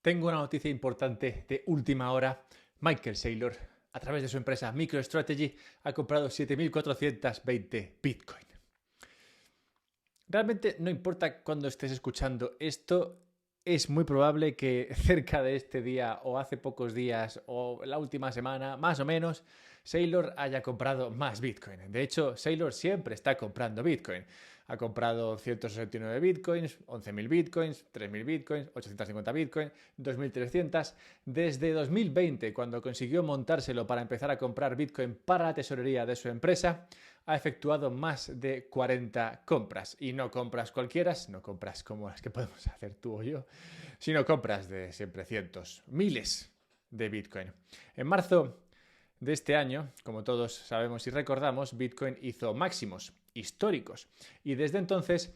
Tengo una noticia importante de última hora. Michael Saylor, a través de su empresa MicroStrategy, ha comprado 7.420 Bitcoin. Realmente no importa cuándo estés escuchando esto, es muy probable que cerca de este día o hace pocos días o la última semana, más o menos, Saylor haya comprado más Bitcoin. De hecho, Saylor siempre está comprando Bitcoin. Ha comprado 169 Bitcoins, 11.000 Bitcoins, 3.000 Bitcoins, 850 Bitcoins, 2.300. Desde 2020, cuando consiguió montárselo para empezar a comprar Bitcoin para la tesorería de su empresa, ha efectuado más de 40 compras. Y no compras cualquiera, no compras como las que podemos hacer tú o yo, sino compras de siempre cientos, miles de Bitcoin. En marzo de este año, como todos sabemos y recordamos, Bitcoin hizo máximos históricos y desde entonces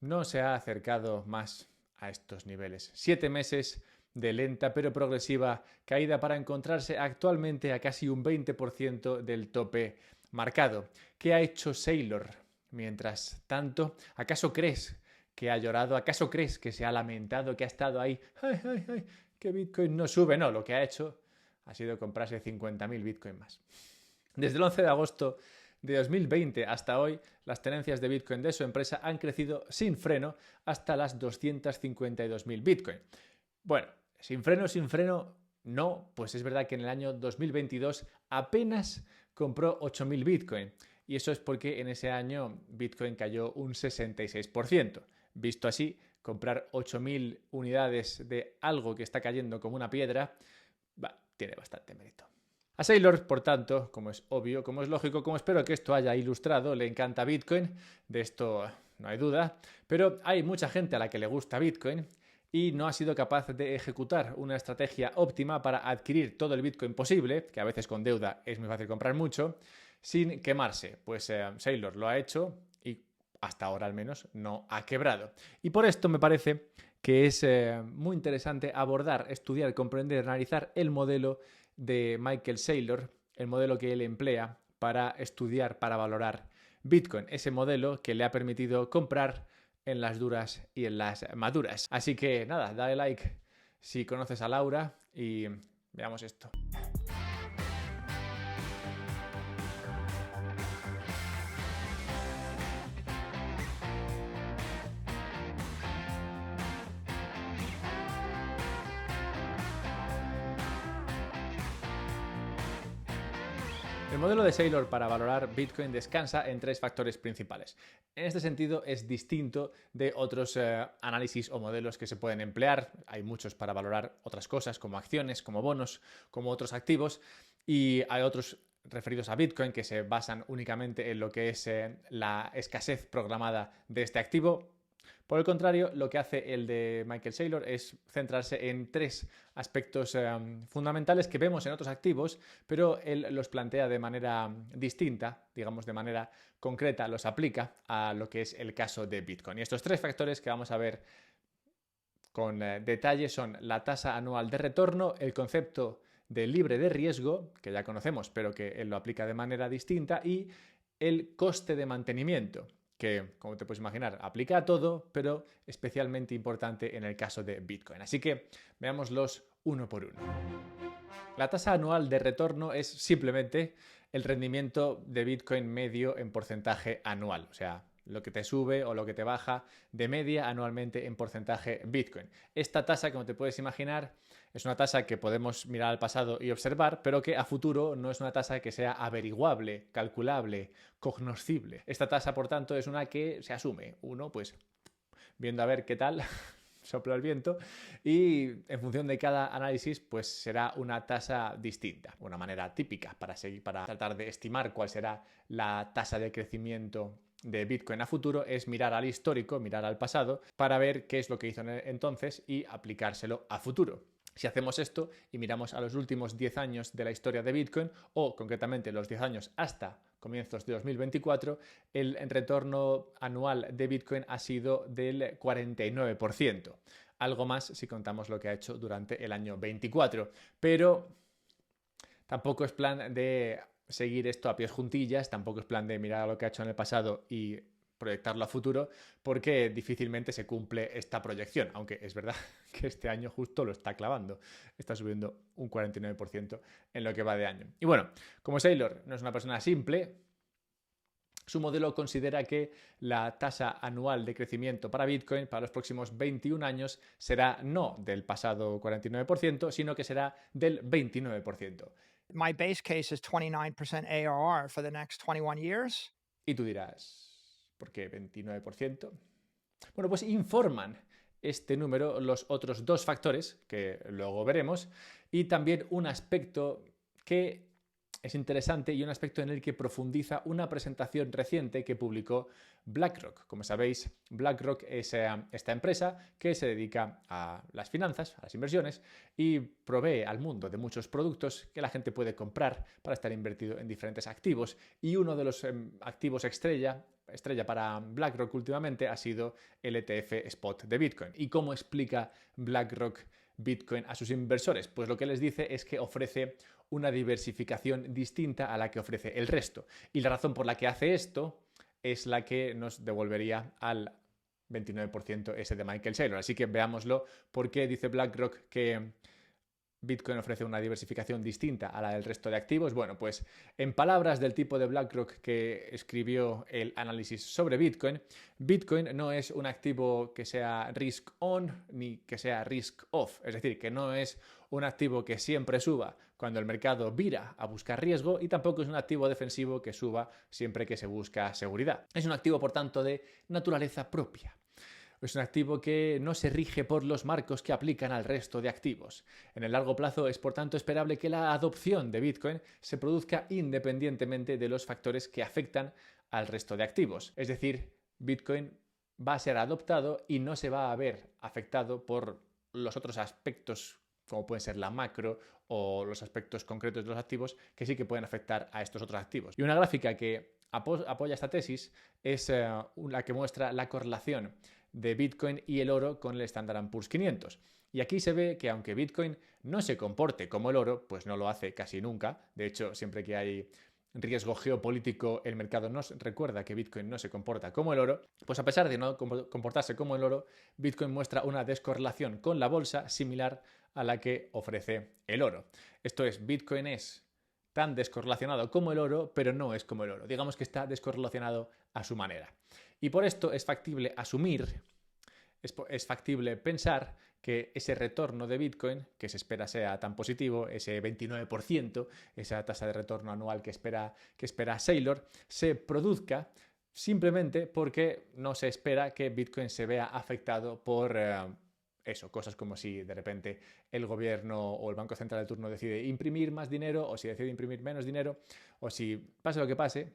no se ha acercado más a estos niveles. 7 meses de lenta pero progresiva caída para encontrarse actualmente a casi un 20% del tope marcado. ¿Qué ha hecho Saylor? Mientras tanto, ¿acaso crees que ha llorado? ¿Acaso crees que se ha lamentado, que ha estado ahí? ¡Ay, ay, ay! Que Bitcoin no sube. No, lo que ha hecho ha sido comprarse 50.000 Bitcoin más. Desde el 11 de agosto de 2020 hasta hoy, las tenencias de Bitcoin de su empresa han crecido sin freno hasta las 252.000 Bitcoin. Bueno, sin freno, no, pues es verdad que en el año 2022 apenas compró 8.000 Bitcoin. Y eso es porque en ese año Bitcoin cayó un 66%. Visto así, comprar 8.000 unidades de algo que está cayendo como una piedra, tiene bastante mérito. A Saylor, por tanto, como es obvio, como es lógico, como espero que esto haya ilustrado, le encanta Bitcoin, de esto no hay duda, pero hay mucha gente a la que le gusta Bitcoin y no ha sido capaz de ejecutar una estrategia óptima para adquirir todo el Bitcoin posible, que a veces con deuda es muy fácil comprar mucho, sin quemarse. Pues Saylor lo ha hecho y hasta ahora al menos no ha quebrado. Y por esto me parece que es muy interesante abordar, estudiar, comprender, analizar el modelo de Michael Saylor, el modelo que él emplea para estudiar, para valorar Bitcoin, ese modelo que le ha permitido comprar en las duras y en las maduras. Así que nada, dale like si conoces a Laura y veamos esto. El modelo de Saylor para valorar Bitcoin descansa en tres factores principales. En este sentido es distinto de otros análisis o modelos que se pueden emplear. Hay muchos para valorar otras cosas como acciones, como bonos, como otros activos y hay otros referidos a Bitcoin que se basan únicamente en lo que es la escasez programada de este activo. Por el contrario, lo que hace el de Michael Saylor es centrarse en tres aspectos fundamentales que vemos en otros activos, pero él los plantea de manera distinta, digamos de manera concreta, los aplica a lo que es el caso de Bitcoin. Y estos tres factores que vamos a ver con detalle son la tasa anual de retorno, el concepto de libre de riesgo, que ya conocemos, pero que él lo aplica de manera distinta, y el coste de mantenimiento, que, como te puedes imaginar, aplica a todo, pero especialmente importante en el caso de Bitcoin. Así que veámoslos uno por uno. La tasa anual de retorno es simplemente el rendimiento de Bitcoin medio en porcentaje anual, o sea, lo que te sube o lo que te baja de media anualmente en porcentaje Bitcoin. Esta tasa, como te puedes imaginar, es una tasa que podemos mirar al pasado y observar, pero que a futuro no es una tasa que sea averiguable, calculable, cognoscible. Esta tasa, por tanto, es una que se asume. Uno, pues, viendo a ver qué tal sopla el viento y en función de cada análisis pues será una tasa distinta, una manera típica para tratar de estimar cuál será la tasa de crecimiento de Bitcoin a futuro es mirar al histórico, mirar al pasado para ver qué es lo que hizo entonces y aplicárselo a futuro. Si hacemos esto y miramos a los últimos 10 años de la historia de Bitcoin, o concretamente los 10 años hasta comienzos de 2024, el retorno anual de Bitcoin ha sido del 49%. Algo más si contamos lo que ha hecho durante el año 24. Pero tampoco es plan de seguir esto a pies juntillas, tampoco es plan de mirar a lo que ha hecho en el pasado y proyectarlo a futuro porque difícilmente se cumple esta proyección, aunque es verdad que este año justo lo está clavando, está subiendo un 49% en lo que va de año. Y bueno, como Saylor no es una persona simple, su modelo considera que la tasa anual de crecimiento para Bitcoin para los próximos 21 años será no del pasado 49%, sino que será del 29%. My base case is 29% ARR for the next 21 years. Y tú dirás, ¿por qué 29%? Bueno, pues informan este número los otros dos factores, que luego veremos, y también un aspecto que es interesante y un aspecto en el que profundiza una presentación reciente que publicó BlackRock. Como sabéis, BlackRock es esta empresa que se dedica a las finanzas, a las inversiones y provee al mundo de muchos productos que la gente puede comprar para estar invertido en diferentes activos. Y uno de los activos estrella para BlackRock últimamente ha sido el ETF Spot de Bitcoin. ¿Y cómo explica BlackRock Bitcoin a sus inversores? Pues lo que les dice es que ofrece una diversificación distinta a la que ofrece el resto. Y la razón por la que hace esto es la que nos devolvería al 29% ese de Michael Saylor. Así que veámoslo. ¿Por qué dice BlackRock que Bitcoin ofrece una diversificación distinta a la del resto de activos? Bueno, pues en palabras del tipo de BlackRock que escribió el análisis sobre Bitcoin, Bitcoin no es un activo que sea risk on ni que sea risk off, es decir, que no es un activo que siempre suba cuando el mercado vira a buscar riesgo y tampoco es un activo defensivo que suba siempre que se busca seguridad. Es un activo, por tanto, de naturaleza propia. Es un activo que no se rige por los marcos que aplican al resto de activos. En el largo plazo es, por tanto, esperable que la adopción de Bitcoin se produzca independientemente de los factores que afectan al resto de activos. Es decir, Bitcoin va a ser adoptado y no se va a ver afectado por los otros aspectos como pueden ser la macro o los aspectos concretos de los activos que sí que pueden afectar a estos otros activos. Y una gráfica que apoya esta tesis es la que muestra la correlación de Bitcoin y el oro con el Standard & Poor's 500. Y aquí se ve que aunque Bitcoin no se comporte como el oro, pues no lo hace casi nunca. De hecho, siempre que hay riesgo geopolítico, el mercado nos recuerda que Bitcoin no se comporta como el oro. Pues a pesar de no comportarse como el oro, Bitcoin muestra una descorrelación con la bolsa similar a la que ofrece el oro. Esto es, Bitcoin es tan descorrelacionado como el oro, pero no es como el oro. Digamos que está descorrelacionado a su manera. Y por esto es factible asumir, es factible pensar que ese retorno de Bitcoin, que se espera sea tan positivo, ese 29%, esa tasa de retorno anual que espera Saylor, se produzca simplemente porque no se espera que Bitcoin se vea afectado por cosas como si de repente el gobierno o el Banco Central de turno decide imprimir más dinero o si decide imprimir menos dinero o si pase lo que pase,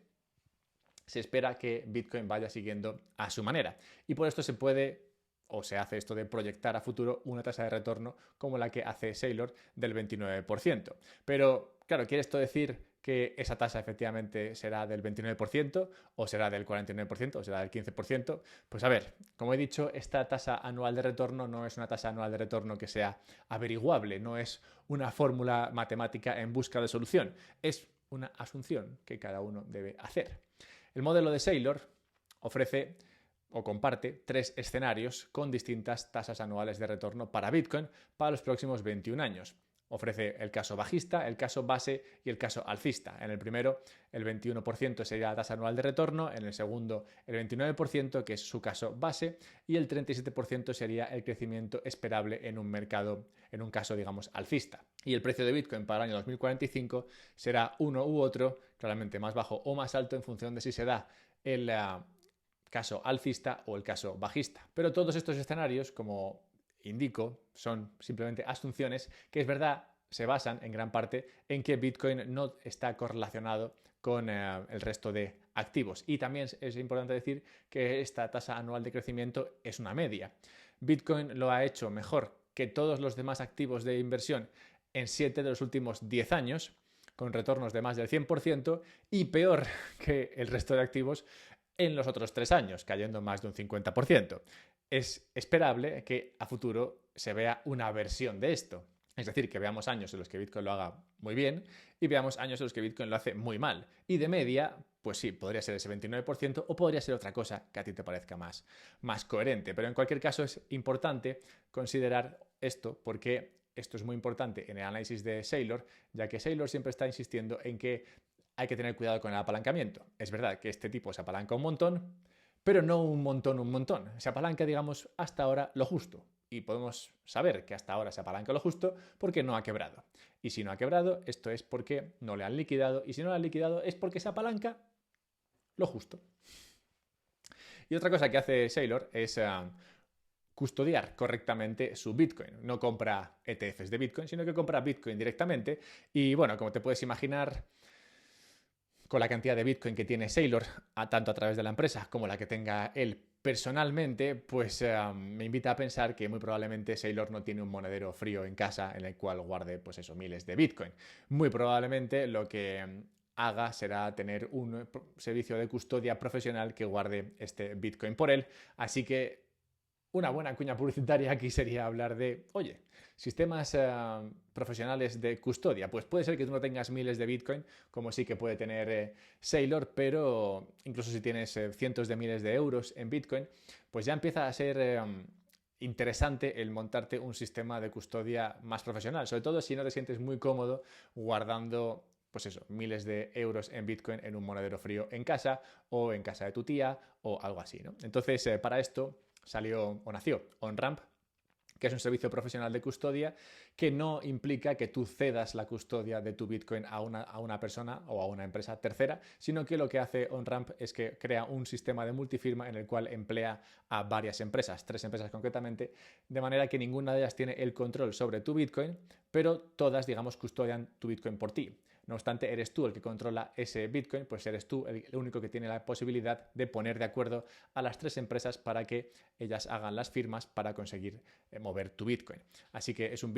se espera que Bitcoin vaya siguiendo a su manera. Y por esto se puede o se hace esto de proyectar a futuro una tasa de retorno como la que hace Saylor del 29%. Pero, claro, ¿quiere esto decir que esa tasa efectivamente será del 29% o será del 49% o será del 15%? Pues a ver, como he dicho, esta tasa anual de retorno no es una tasa anual de retorno que sea averiguable, no es una fórmula matemática en busca de solución, es una asunción que cada uno debe hacer. El modelo de Saylor ofrece o comparte 3 escenarios con distintas tasas anuales de retorno para Bitcoin para los próximos 21 años. Ofrece el caso bajista, el caso base y el caso alcista. En el primero, el 21% sería la tasa anual de retorno, en el segundo, el 29%, que es su caso base, y el 37% sería el crecimiento esperable en un mercado, en un caso, digamos, alcista. Y el precio de Bitcoin para el año 2045 será uno u otro, claramente más bajo o más alto en función de si se da el caso alcista o el caso bajista. Pero todos estos escenarios, como indico, son simplemente asunciones que es verdad se basan en gran parte en que Bitcoin no está correlacionado con el resto de activos. Y también es importante decir que esta tasa anual de crecimiento es una media. Bitcoin lo ha hecho mejor que todos los demás activos de inversión en 7 de los últimos 10 años, con retornos de más del 100%, y peor que el resto de activos en los otros 3 años, cayendo más de un 50%. Es esperable que a futuro se vea una versión de esto. Es decir, que veamos años en los que Bitcoin lo haga muy bien y veamos años en los que Bitcoin lo hace muy mal. Y de media, pues sí, podría ser ese 29% o podría ser otra cosa que a ti te parezca más coherente. Pero en cualquier caso es importante considerar esto porque esto es muy importante en el análisis de Saylor, ya que Saylor siempre está insistiendo en que hay que tener cuidado con el apalancamiento. Es verdad que este tipo se apalanca un montón, pero no un montón. Se apalanca, digamos, hasta ahora lo justo. Y podemos saber que hasta ahora se apalanca lo justo porque no ha quebrado. Y si no ha quebrado, esto es porque no le han liquidado. Y si no le han liquidado, es porque se apalanca lo justo. Y otra cosa que hace Saylor es custodiar correctamente su Bitcoin. No compra ETFs de Bitcoin, sino que compra Bitcoin directamente. Y bueno, como te puedes imaginar, con la cantidad de Bitcoin que tiene Saylor, tanto a través de la empresa como la que tenga él personalmente, pues me invita a pensar que muy probablemente Saylor no tiene un monedero frío en casa en el cual guarde, pues eso, miles de Bitcoin. Muy probablemente lo que haga será tener un servicio de custodia profesional que guarde este Bitcoin por él. Así que una buena cuña publicitaria aquí sería hablar de, oye, sistemas profesionales de custodia. Pues puede ser que tú no tengas miles de Bitcoin, como sí que puede tener Saylor, pero incluso si tienes cientos de miles de euros en Bitcoin, pues ya empieza a ser interesante el montarte un sistema de custodia más profesional, sobre todo si no te sientes muy cómodo guardando pues eso, miles de euros en Bitcoin en un monedero frío en casa o en casa de tu tía o algo así, ¿no? Entonces, para esto salió o nació OnRamp, que es un servicio profesional de custodia que no implica que tú cedas la custodia de tu Bitcoin a una persona o a una empresa tercera, sino que lo que hace OnRamp es que crea un sistema de multifirma en el cual emplea a varias empresas, 3 empresas concretamente, de manera que ninguna de ellas tiene el control sobre tu Bitcoin, pero todas, digamos, custodian tu Bitcoin por ti. No obstante, eres tú el que controla ese Bitcoin, pues eres tú el único que tiene la posibilidad de poner de acuerdo a las 3 empresas para que ellas hagan las firmas para conseguir mover tu Bitcoin. Así que es un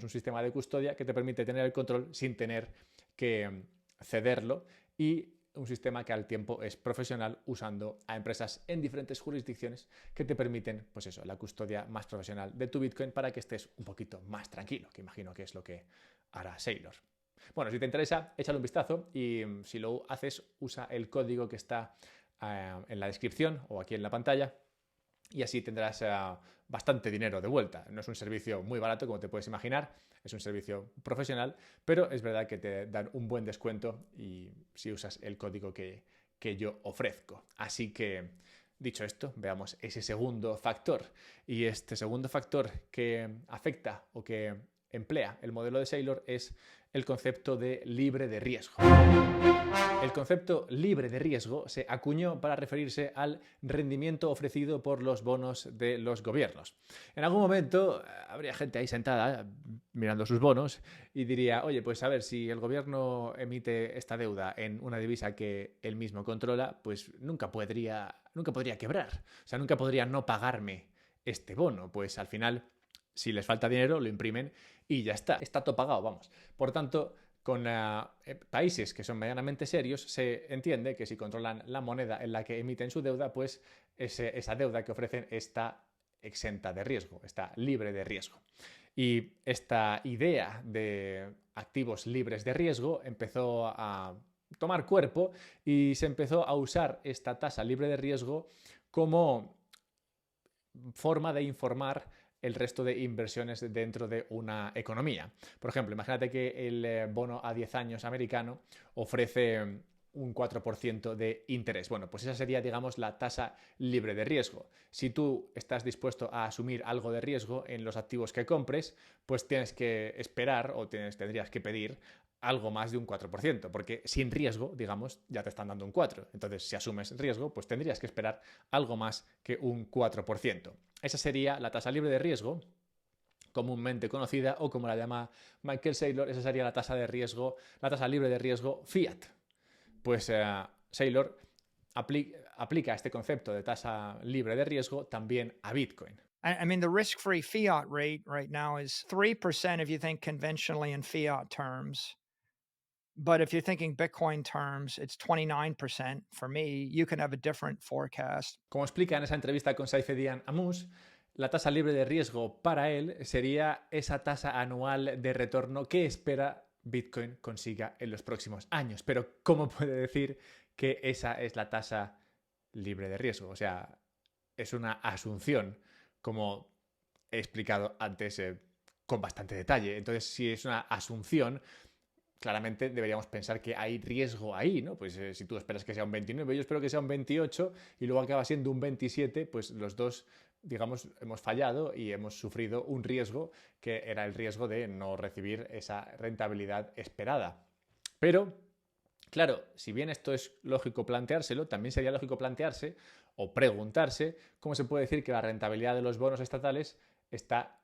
sistema de custodia que te permite tener el control sin tener que cederlo y un sistema que al tiempo es profesional usando a empresas en diferentes jurisdicciones que te permiten, pues eso, la custodia más profesional de tu Bitcoin para que estés un poquito más tranquilo, que imagino que es lo que hará Saylor. Bueno, si te interesa, échale un vistazo y si lo haces, usa el código que está en la descripción o aquí en la pantalla y así tendrás bastante dinero de vuelta. No es un servicio muy barato, como te puedes imaginar, es un servicio profesional, pero es verdad que te dan un buen descuento y si usas el código que yo ofrezco. Así que, dicho esto, veamos ese segundo factor. Y este segundo factor que afecta o que emplea el modelo de Saylor es el concepto de libre de riesgo. El concepto libre de riesgo se acuñó para referirse al rendimiento ofrecido por los bonos de los gobiernos. En algún momento habría gente ahí sentada mirando sus bonos y diría, oye, pues a ver, si el gobierno emite esta deuda en una divisa que él mismo controla, pues nunca podría quebrar. O sea, nunca podría no pagarme este bono. Pues al final, si les falta dinero, lo imprimen y ya está. Está todo pagado, vamos. Por tanto, con países que son medianamente serios, se entiende que si controlan la moneda en la que emiten su deuda, pues esa deuda que ofrecen está exenta de riesgo, está libre de riesgo. Y esta idea de activos libres de riesgo empezó a tomar cuerpo y se empezó a usar esta tasa libre de riesgo como forma de informar el resto de inversiones dentro de una economía. Por ejemplo, imagínate que el bono a 10 años americano ofrece un 4% de interés. Bueno, pues esa sería, digamos, la tasa libre de riesgo. Si tú estás dispuesto a asumir algo de riesgo en los activos que compres, pues tienes que esperar o tendrías que pedir algo más de un 4%, porque sin riesgo, digamos, ya te están dando un 4%. Entonces, si asumes riesgo, pues tendrías que esperar algo más que un 4%. Esa sería la tasa libre de riesgo, comúnmente conocida, o como la llama Michael Saylor, esa sería la tasa de riesgo, la tasa libre de riesgo fiat. Pues Saylor aplica este concepto de tasa libre de riesgo también a Bitcoin. I mean, the risk-free fiat rate right now is 3% if you think conventionally in fiat terms. But if you're thinking Bitcoin terms, it's 29%. For me, you can have a different forecast. Como explica en esa entrevista con Saifedean Ammous, la tasa libre de riesgo para él sería esa tasa anual de retorno que espera Bitcoin consiga en los próximos años. Pero ¿cómo puede decir que esa es la tasa libre de riesgo? O sea, es una asunción, como he explicado antes con bastante detalle. Entonces, si es una asunción, claramente deberíamos pensar que hay riesgo ahí, ¿no? Pues si tú esperas que sea un 29, yo espero que sea un 28 y luego acaba siendo un 27, pues los dos, digamos, hemos fallado y hemos sufrido un riesgo que era el riesgo de no recibir esa rentabilidad esperada. Pero, claro, si bien esto es lógico planteárselo, también sería lógico plantearse o preguntarse cómo se puede decir que la rentabilidad de los bonos estatales está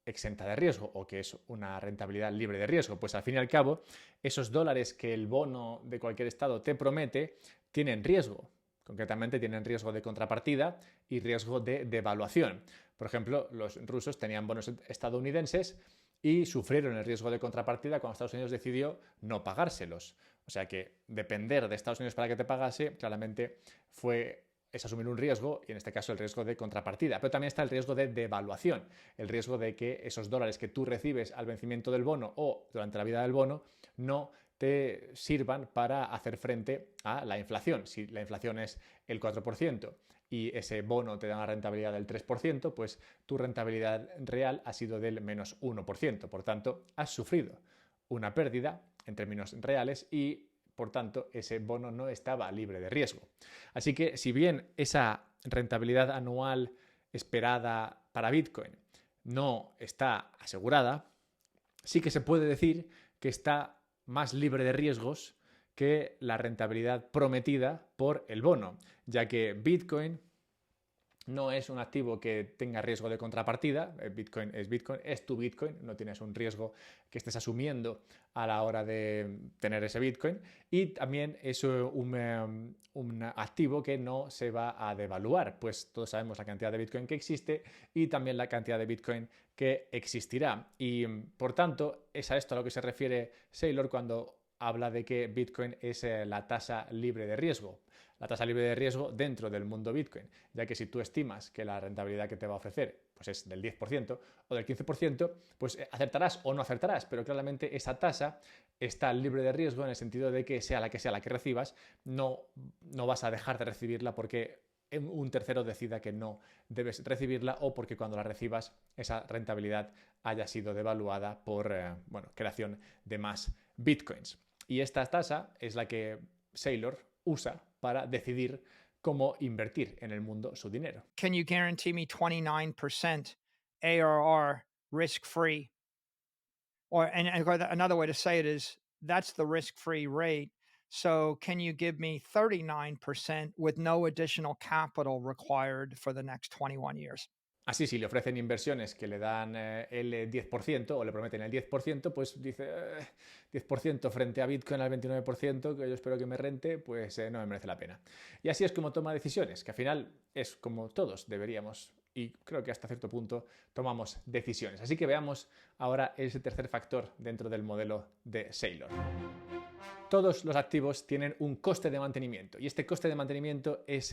exenta de riesgo o que es una rentabilidad libre de riesgo. Pues al fin y al cabo, esos dólares que el bono de cualquier estado te promete tienen riesgo. Concretamente tienen riesgo de contrapartida y riesgo de devaluación. Por ejemplo, los rusos tenían bonos estadounidenses y sufrieron el riesgo de contrapartida cuando Estados Unidos decidió no pagárselos. O sea que depender de Estados Unidos para que te pagase claramente es asumir un riesgo, y en este caso el riesgo de contrapartida. Pero también está el riesgo de devaluación, el riesgo de que esos dólares que tú recibes al vencimiento del bono o durante la vida del bono no te sirvan para hacer frente a la inflación. Si la inflación es el 4% y ese bono te da una rentabilidad del 3%, pues tu rentabilidad real ha sido del menos 1%. Por tanto, has sufrido una pérdida en términos reales y por tanto, ese bono no estaba libre de riesgo. Así que, si bien esa rentabilidad anual esperada para Bitcoin no está asegurada, sí que se puede decir que está más libre de riesgos que la rentabilidad prometida por el bono, ya que Bitcoin no es un activo que tenga riesgo de contrapartida. Bitcoin, es tu Bitcoin, no tienes un riesgo que estés asumiendo a la hora de tener ese Bitcoin. Y también es un activo que no se va a devaluar, pues todos sabemos la cantidad de Bitcoin que existe y también la cantidad de Bitcoin que existirá. Y por tanto, es a esto a lo que se refiere Saylor cuando habla de que Bitcoin es la tasa libre de riesgo. La tasa libre de riesgo dentro del mundo Bitcoin, ya que si tú estimas que la rentabilidad que te va a ofrecer pues es del 10% o del 15%, pues acertarás o no acertarás, pero claramente esa tasa está libre de riesgo en el sentido de que sea la que recibas, no vas a dejar de recibirla porque un tercero decida que no debes recibirla o porque cuando la recibas esa rentabilidad haya sido devaluada por creación de más Bitcoins. Y esta tasa es la que Saylor usa para decidir cómo invertir en el mundo su dinero. Can you guarantee me 29% ARR risk-free? And another way to say it is that's the risk-free rate. So can you give me 39% with no additional capital required for the next 21 years? Así, si le ofrecen inversiones que le dan el 10% o le prometen el 10%, pues dice 10% frente a Bitcoin al 29%, que yo espero que me rente, pues no me merece la pena. Y así es como toma decisiones, que al final es como todos deberíamos, y creo que hasta cierto punto tomamos decisiones. Así que veamos ahora ese tercer factor dentro del modelo de Saylor. Todos los activos tienen un coste de mantenimiento y este coste de mantenimiento es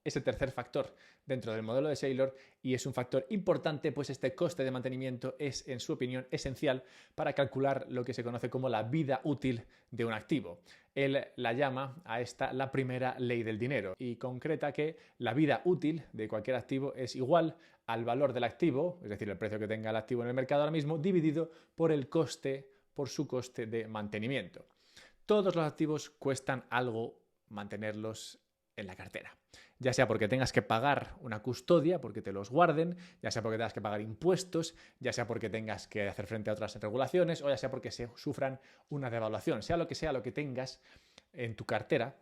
ese tercer factor dentro del modelo de Saylor y es un factor importante, pues este coste de mantenimiento es, en su opinión, esencial para calcular lo que se conoce como la vida útil de un activo. Él la llama a esta la primera ley del dinero y concreta que la vida útil de cualquier activo es igual al valor del activo, es decir, el precio que tenga el activo en el mercado ahora mismo, dividido por su coste de mantenimiento. Todos los activos cuestan algo mantenerlos en la cartera, ya sea porque tengas que pagar una custodia porque te los guarden, ya sea porque tengas que pagar impuestos, ya sea porque tengas que hacer frente a otras regulaciones o ya sea porque se sufran una devaluación, sea lo que tengas en tu cartera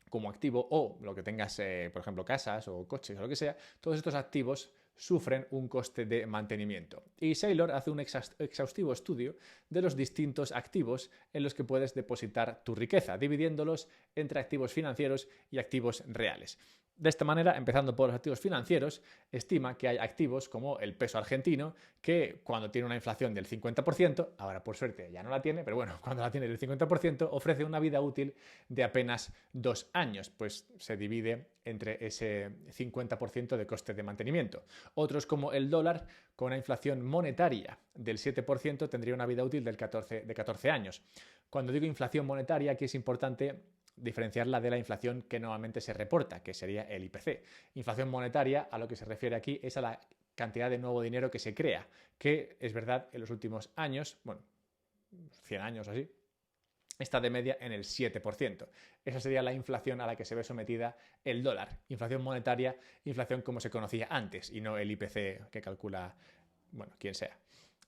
como activo o lo que tengas, por ejemplo, casas o coches o lo que sea, todos estos activos sufren un coste de mantenimiento. Y Saylor hace un exhaustivo estudio de los distintos activos en los que puedes depositar tu riqueza, dividiéndolos entre activos financieros y activos reales. De esta manera, empezando por los activos financieros, estima que hay activos como el peso argentino que cuando tiene una inflación del 50%, ahora por suerte ya no la tiene, pero bueno, cuando la tiene del 50%, ofrece una vida útil de apenas 2 años, pues se divide entre ese 50% de coste de mantenimiento. Otros como el dólar, con una inflación monetaria del 7%, tendría una vida útil de 14 años. Cuando digo inflación monetaria, aquí es importante diferenciarla de la inflación que normalmente se reporta, que sería el IPC. Inflación monetaria, a lo que se refiere aquí, es a la cantidad de nuevo dinero que se crea, que es verdad en los últimos años, bueno, 100 años o así, está de media en el 7%. Esa sería la inflación a la que se ve sometida el dólar. Inflación monetaria, inflación como se conocía antes y no el IPC que calcula, bueno, quien sea.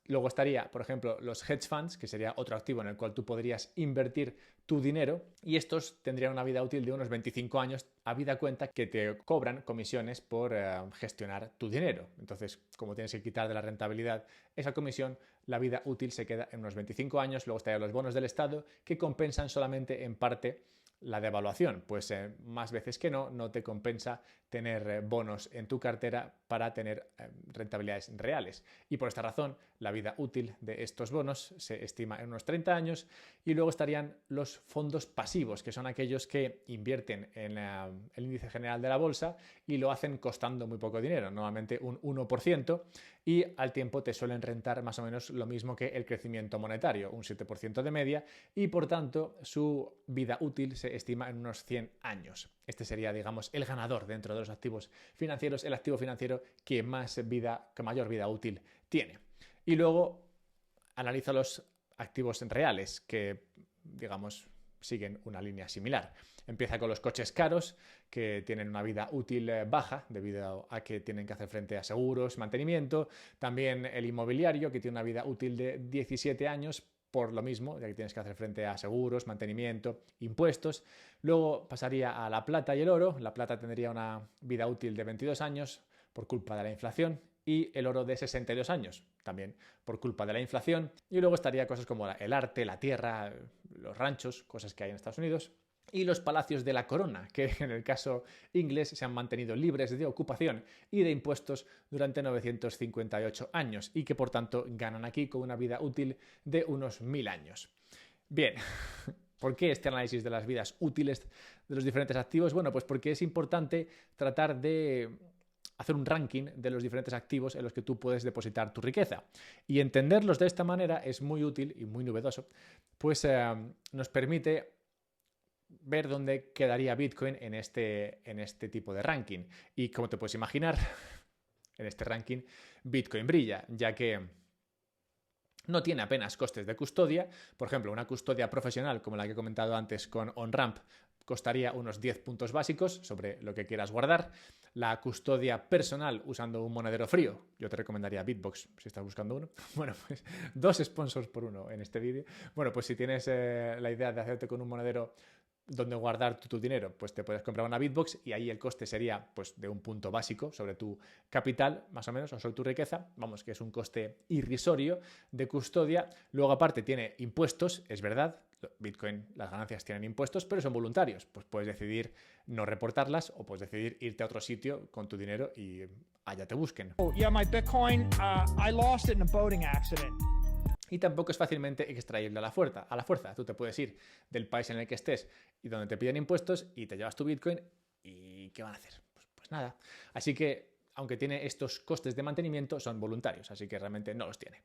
Luego estaría, por ejemplo, los hedge funds, que sería otro activo en el cual tú podrías invertir tu dinero, y estos tendrían una vida útil de unos 25 años, habida cuenta que te cobran comisiones por gestionar tu dinero. Entonces, como tienes que quitar de la rentabilidad esa comisión, la vida útil se queda en unos 25 años. Luego estarían los bonos del Estado, que compensan solamente en parte la devaluación, pues más veces que no te compensa tener bonos en tu cartera para tener rentabilidades reales. Y por esta razón, la vida útil de estos bonos se estima en unos 30 años. Y luego estarían los fondos pasivos, que son aquellos que invierten en el índice general de la bolsa y lo hacen costando muy poco dinero, normalmente un 1%, y al tiempo te suelen rentar más o menos lo mismo que el crecimiento monetario, un 7% de media, y por tanto su vida útil se estima en unos 100 años. Este sería, digamos, el ganador dentro de los activos financieros, el activo financiero que mayor vida útil tiene. Y luego analiza los activos reales que, digamos, siguen una línea similar. Empieza con los coches caros, que tienen una vida útil baja debido a que tienen que hacer frente a seguros, mantenimiento. También el inmobiliario, que tiene una vida útil de 17 años, por lo mismo, ya que tienes que hacer frente a seguros, mantenimiento, impuestos. Luego pasaría a la plata y el oro. La plata tendría una vida útil de 22 años por culpa de la inflación, y el oro de 62 años, también por culpa de la inflación. Y luego estaría cosas como el arte, la tierra, los ranchos, cosas que hay en Estados Unidos, y los palacios de la corona, que en el caso inglés se han mantenido libres de ocupación y de impuestos durante 958 años, y que por tanto ganan aquí con una vida útil de unos 1000 años. Bien, ¿por qué este análisis de las vidas útiles de los diferentes activos? Bueno, pues porque es importante tratar de hacer un ranking de los diferentes activos en los que tú puedes depositar tu riqueza. Y entenderlos de esta manera es muy útil y muy novedoso, pues nos permite ver dónde quedaría Bitcoin en este tipo de ranking. Y como te puedes imaginar, en este ranking Bitcoin brilla, ya que no tiene apenas costes de custodia. Por ejemplo, una custodia profesional como la que he comentado antes con OnRamp costaría unos 10 puntos básicos sobre lo que quieras guardar. La custodia personal usando un monedero frío, yo te recomendaría Bitbox si estás buscando uno. Bueno, pues 2 sponsors por uno en este vídeo. Bueno, pues si tienes la idea de hacerte con un monedero donde guardar tu dinero, pues te puedes comprar una Bitbox y ahí el coste sería pues de un punto básico sobre tu capital, más o menos, o sobre tu riqueza. Vamos, que es un coste irrisorio de custodia. Luego aparte tiene impuestos, es verdad, Bitcoin, las ganancias tienen impuestos, pero son voluntarios. Pues puedes decidir no reportarlas o puedes decidir irte a otro sitio con tu dinero y allá te busquen. Oh, yeah, my Bitcoin, I lost it in a boating accident. Y tampoco es fácilmente extraíble a la fuerza. Tú te puedes ir del país en el que estés y donde te piden impuestos y te llevas tu Bitcoin y ¿qué van a hacer? Pues nada. Así que, aunque tiene estos costes de mantenimiento, son voluntarios, así que realmente no los tiene.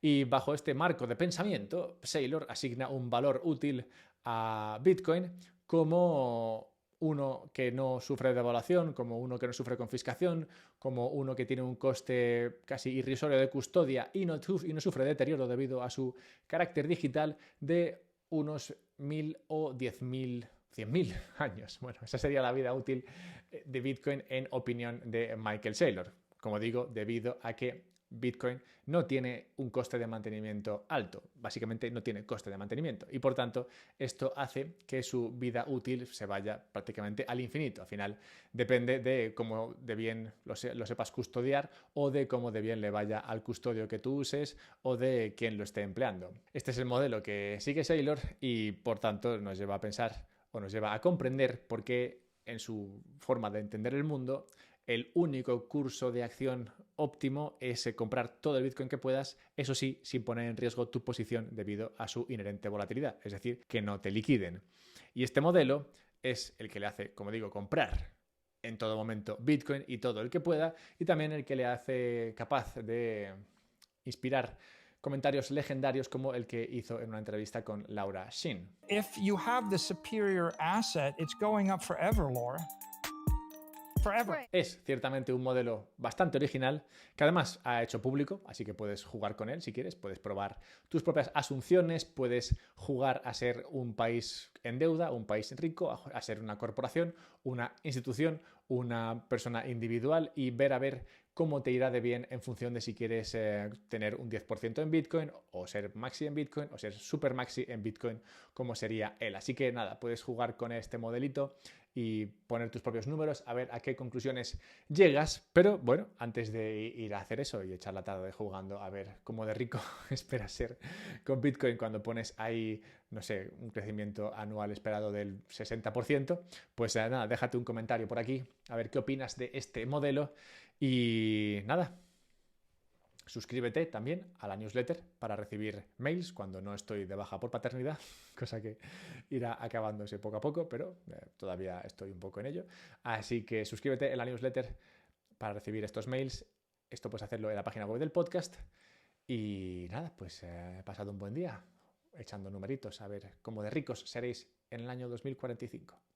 Y bajo este marco de pensamiento, Saylor asigna un valor útil a Bitcoin como uno que no sufre devaluación, como uno que no sufre confiscación, como uno que tiene un coste casi irrisorio de custodia y no sufre deterioro debido a su carácter digital, de unos 1000 o 10.000, 100.000 años. Bueno, esa sería la vida útil de Bitcoin en opinión de Michael Saylor. Como digo, debido a que Bitcoin no tiene un coste de mantenimiento alto, básicamente no tiene coste de mantenimiento, y por tanto esto hace que su vida útil se vaya prácticamente al infinito. Al final depende de cómo de bien lo sepas custodiar, o de cómo de bien le vaya al custodio que tú uses, o de quién lo esté empleando. Este es el modelo que sigue Saylor y por tanto nos lleva a pensar, o nos lleva a comprender por qué en su forma de entender el mundo, el único curso de acción óptimo es comprar todo el Bitcoin que puedas, eso sí, sin poner en riesgo tu posición debido a su inherente volatilidad, es decir, que no te liquiden. Y este modelo es el que le hace, como digo, comprar en todo momento Bitcoin y todo el que pueda, y también el que le hace capaz de inspirar comentarios legendarios como el que hizo en una entrevista con Laura Shin. If you have the superior asset, it's going up forever, Laura. Forever. Es ciertamente un modelo bastante original que además ha hecho público, así que puedes jugar con él si quieres, puedes probar tus propias asunciones, puedes jugar a ser un país en deuda, un país rico, a ser una corporación, una institución, una persona individual y ver a ver cómo te irá de bien en función de si quieres tener un 10% en Bitcoin o ser maxi en Bitcoin o ser super maxi en Bitcoin, como sería él. Así que nada, puedes jugar con este modelito y poner tus propios números, a ver a qué conclusiones llegas. Pero bueno, antes de ir a hacer eso y echar la tarde jugando a ver cómo de rico esperas ser con Bitcoin cuando pones ahí, no sé, un crecimiento anual esperado del 60%, pues nada, déjate un comentario por aquí, a ver qué opinas de este modelo. Y nada, suscríbete también a la newsletter para recibir mails cuando no estoy de baja por paternidad, cosa que irá acabándose poco a poco, pero todavía estoy un poco en ello. Así que suscríbete en la newsletter para recibir estos mails. Esto puedes hacerlo en la página web del podcast. Y nada, pues he pasado un buen día echando numeritos a ver cómo de ricos seréis en el año 2045.